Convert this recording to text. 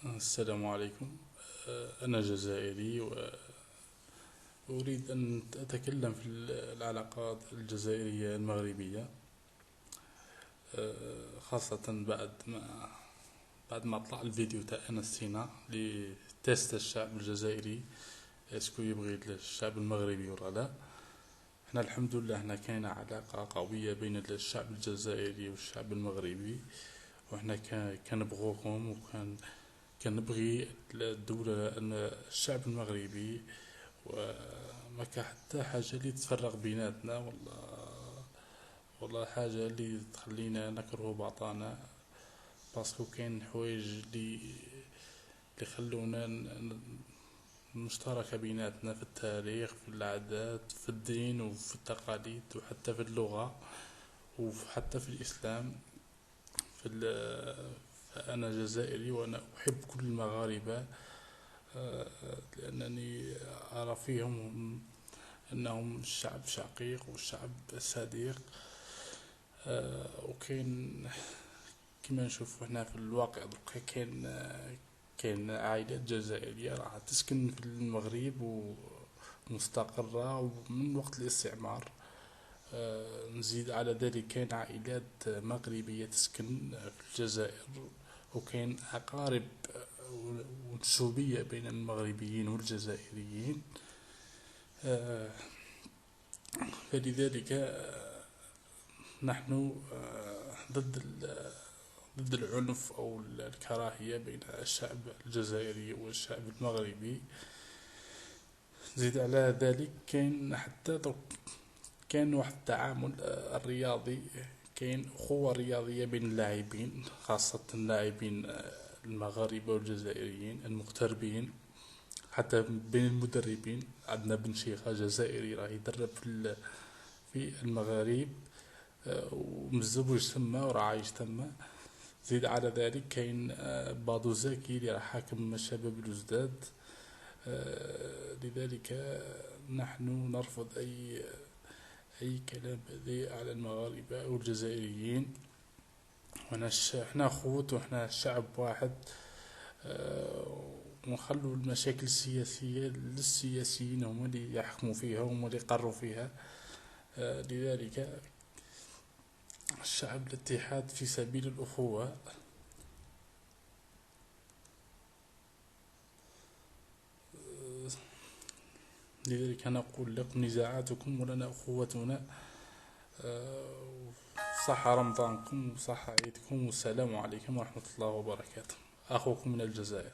السلام عليكم. أنا جزائري وأريد أن أتكلم في العلاقات الجزائرية المغربية، خاصة بعد ما طلع الفيديو تاع أنس سينا لتست الشعب الجزائري اسكو يبغي الشعب المغربي ولا لا. احنا الحمد لله احنا كاين علاقة قوية بين الشعب الجزائري والشعب المغربي، واحنا كنبغوكم كنبغي الدولة أن الشعب المغربي، وما كان حتى حاجة اللي تفرق بيناتنا، والله حاجة اللي تخلينا نكره بعضنا، باسكو كاين حوايج اللي خلونا مشتركة بيناتنا في التاريخ، في العادات، في الدين، وفي التقاليد، وحتى في اللغة، وحتى في الإسلام. في فأنا جزائري وأنا أحب كل المغاربة، لأنني أرى فيهم أنهم شعب شقيق وشعب صديق. وكاين كما نشوفو هنا في الواقع دركا كاين عائلات جزائرية راح تسكن في المغرب ومستقرة ومن وقت الاستعمار. نزيد على ذلك كاين عائلات مغربية تسكن في الجزائر، وكاين أقارب ونسوبية بين المغربيين والجزائريين. آه، فلذلك نحن ضد العنف أو الكراهية بين الشعب الجزائري والشعب المغربي. زيد على ذلك كاين حتى كاين واحد التعامل الرياضي، كاين أخوة رياضية بين اللاعبين، خاصة اللاعبين المغاربة والجزائريين المغتربين، حتى بين المدربين. عندنا بن شيخة جزائري راه يدرب في المغارب، ومزوج تما وراه عايش تما. زيد على ذلك كاين بادو زكي اللي راه حاكم شباب الوزداد. لذلك نحن نرفض أي كلام بذيء على المغاربة والجزائريين، احنا خوت وإحنا شعب واحد. ونخلوا المشاكل السياسية للسياسيين، هم اللي يحكموا فيها وهم اللي يقروا فيها. لذلك الشعب الاتحاد في سبيل الأخوة. لذلك أنا أقول لكم نزاعاتكم ولنا أخوتنا. صح رمضانكم وصح عيدكم، والسلام عليكم ورحمة الله وبركاته. أخوكم من الجزائر.